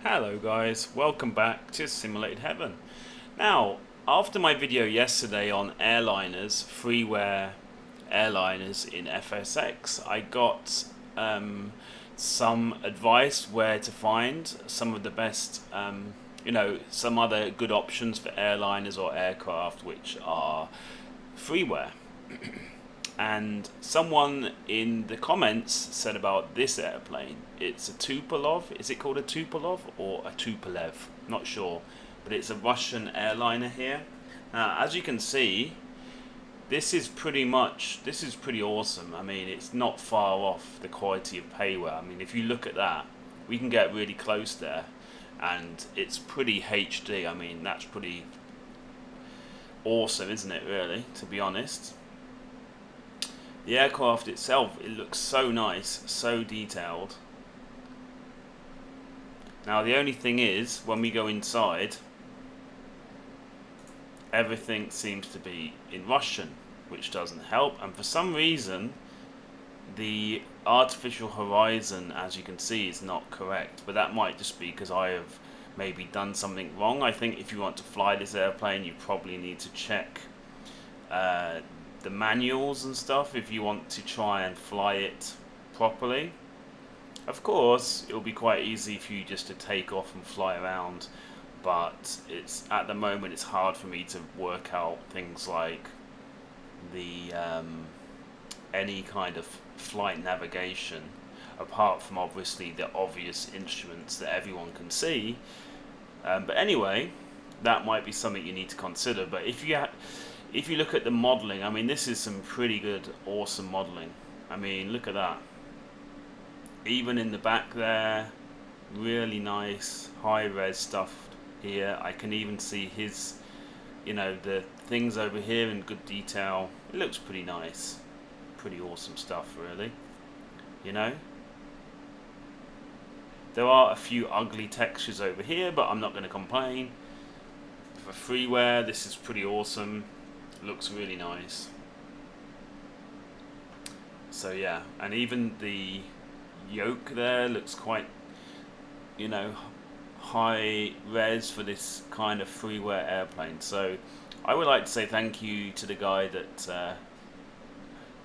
Hello guys, welcome back to Simulated Heaven. Now, after my video yesterday on airliners, freeware airliners in FSX, I got some advice where to find some of the best, some other good options for airliners or aircraft which are freeware. And someone in the comments said about this airplane. It's a Tupolev. Is it called a Tupolev or a Tupolev? Not sure. But it's a Russian airliner here. Now, as you can see, this is pretty awesome. I mean, it's not far off the quality of payware. I mean, if you look at that, we can get really close there. And it's pretty HD. I mean, that's pretty awesome, isn't it, really, to be honest? The aircraft itself, it looks so nice, so detailed. Now the only thing is, when we go inside, everything seems to be in Russian, which doesn't help. And for some reason, the artificial horizon, as you can see, is not correct. But that might just be because I have maybe done something wrong. I think if you want to fly this airplane, you probably need to check the manuals and stuff if you want to try and fly it properly. Of course, it'll be quite easy for you just to take off and fly around, but it's at the moment it's hard for me to work out things like the any kind of flight navigation, apart from obviously the obvious instruments that everyone can see. But anyway, that might be something you need to consider. But if you look at the modeling, I mean, this is some pretty good, awesome modeling. I mean, look at that. Even in the back there, really nice, high-res stuff here. I can even see his, the things over here in good detail. It looks pretty nice. Pretty awesome stuff, really. There are a few ugly textures over here, but I'm not going to complain. For freeware, this is pretty awesome. Looks really nice. So yeah, and even the yoke there looks quite, high res for this kind of freeware airplane. So I would like to say thank you to the guy that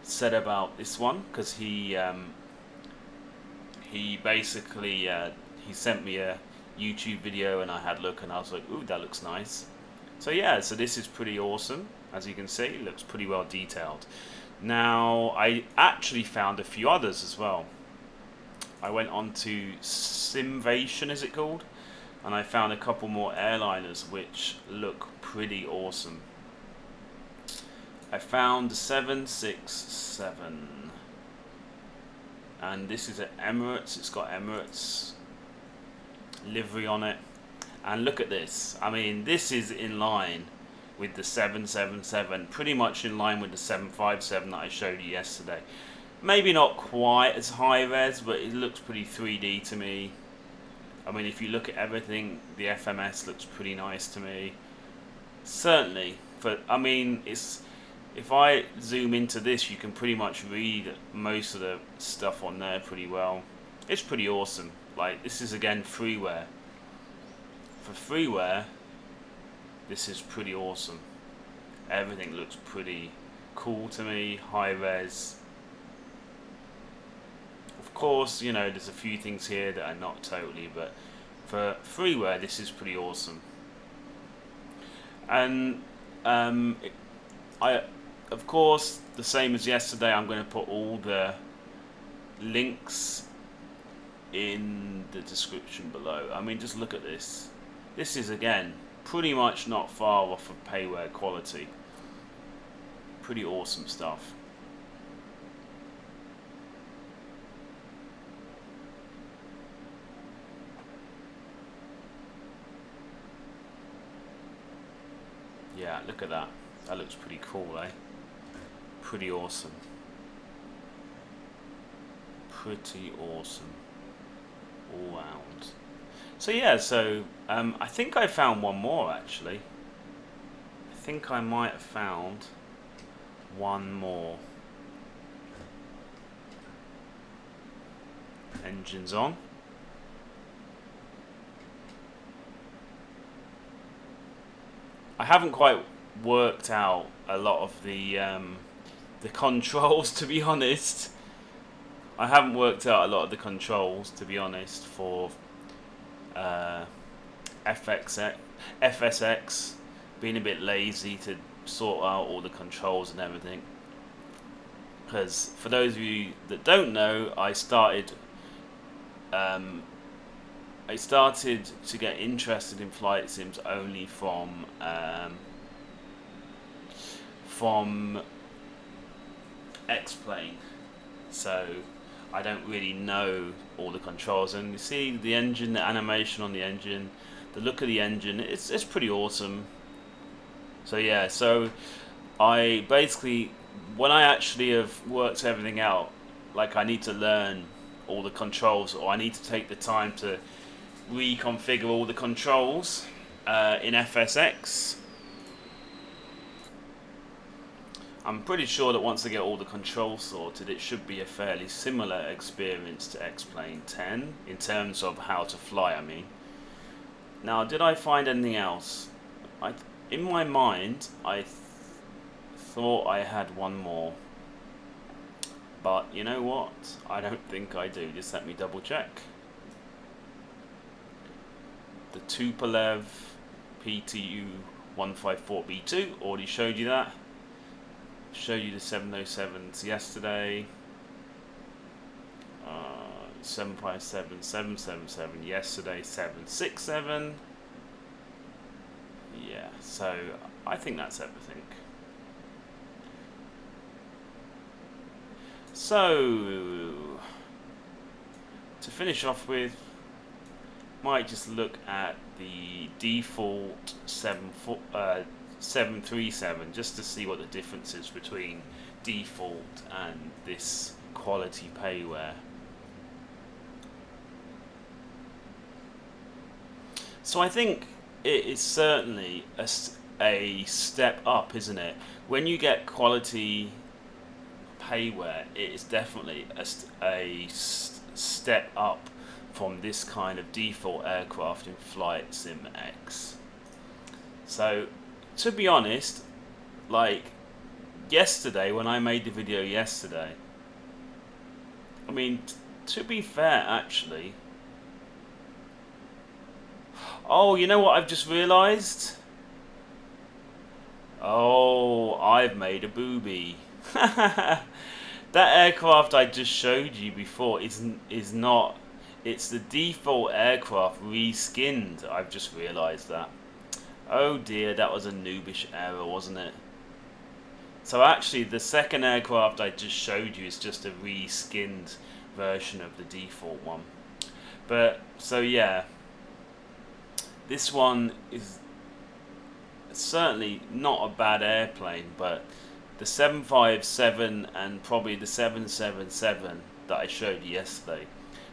said about this one, because he basically he sent me a YouTube video and I had a look and I was like, ooh, that looks nice. So yeah, so this is pretty awesome. As you can see, it looks pretty well detailed. Now, I actually found a few others as well. I went on to Simvation, is it called? And I found a couple more airliners which look pretty awesome. I found the 767. And this is at Emirates. It's got Emirates livery on it. And look at this. I mean, this is in line with the 777, pretty much in line with the 757 that I showed you yesterday. Maybe not quite as high res, but it looks pretty 3D to me. I mean, if you look at everything, the FMS looks pretty nice to me. Certainly, but I mean, if I zoom into this, you can pretty much read most of the stuff on there pretty well. It's pretty awesome. Like, this is again freeware. For freeware, this is pretty awesome. Everything looks pretty cool to me, high res. Of course, there's a few things here that are not totally, but for freeware, this is pretty awesome. And of course, the same as yesterday, I'm going to put all the links in the description below. I mean, just look at this. This is, again, pretty much not far off of payware quality. Pretty awesome stuff. Yeah, look at that. That looks pretty cool, eh? Pretty awesome. Pretty awesome. All round. So yeah, I think I found one more actually. I think I might have found one more. Engines on. I haven't quite worked out a lot of the controls, to be honest. I haven't worked out a lot of the controls, to be honest, for uh, FSX. Being a bit lazy to sort out all the controls and everything. Because for those of you that don't know, um, I started to get interested in flight sims only from X-Plane. So I don't really know all the controls, and you see the engine, the animation on the engine, the look of the engine, it's pretty awesome. So yeah, so I basically, when I actually have worked everything out, like I need to learn all the controls, or I need to take the time to reconfigure all the controls in FSX. I'm pretty sure that once I get all the controls sorted, it should be a fairly similar experience to X-Plane 10 in terms of how to fly, I mean. Now, did I find anything else? In my mind, I thought I had one more. But you know what? I don't think I do. Just let me double check. The Tupolev PTU 154B2, already showed you that. Showed you the 707s yesterday. 757, 777 yesterday, 767. Yeah, so I think that's everything. So to finish off with, might just look at the default 737 just to see what the difference is between default and this quality payware. So I think it is certainly a step up, isn't it? When you get quality payware, it is definitely a step up from this kind of default aircraft in Flight Sim X. So to be honest, like yesterday, when I made the video yesterday, I mean, to be fair, actually, oh, you know what I've just realised? Oh, I've made a booby. That aircraft I just showed you before is not. It's the default aircraft reskinned. I've just realised that. Oh dear, that was a noobish error, wasn't it? So actually, the second aircraft I just showed you is just a reskinned version of the default one. But so yeah, this one is certainly not a bad airplane, but the 757 and probably the 777 that I showed you yesterday,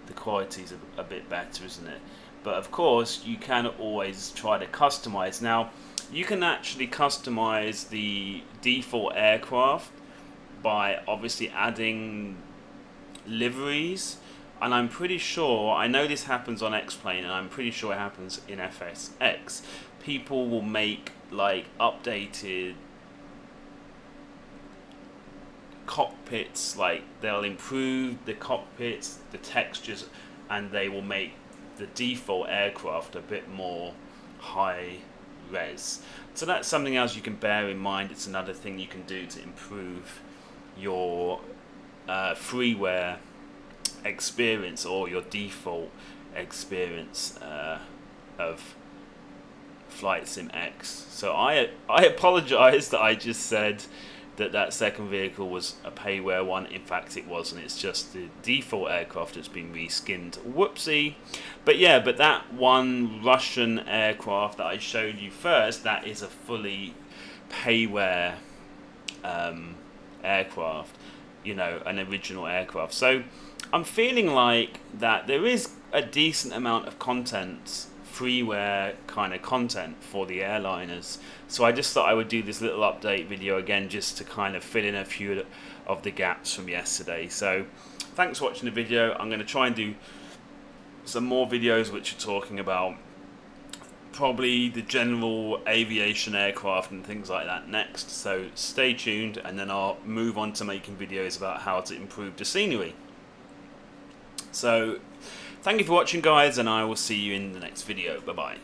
the quality's a bit better, isn't it? But of course, you can always try to customize. Now, you can actually customize the default aircraft by obviously adding liveries. And I'm pretty sure, I know this happens on X-Plane, and I'm pretty sure it happens in FSX. People will make like updated cockpits, like they'll improve the cockpits, the textures, and they will make the default aircraft a bit more high res. So that's something else you can bear in mind. It's another thing you can do to improve your freeware experience, or your default experience of Flight Sim X. So I apologize that I just said that second vehicle was a payware one. In fact, it wasn't. It's just the default aircraft that's been reskinned. Whoopsie. But yeah, but that one Russian aircraft that I showed you first, that is a fully payware aircraft, you know, an original aircraft. So I'm feeling like that there is a decent amount of content, freeware kind of content for the airliners. So I just thought I would do this little update video again, just to kind of fill in a few of the gaps from yesterday. So thanks for watching the video. I'm going to try and do some more videos which are talking about probably the general aviation aircraft and things like that next, so stay tuned, and then I'll move on to making videos about how to improve the scenery. So thank you for watching, guys, and I will see you in the next video. Bye bye.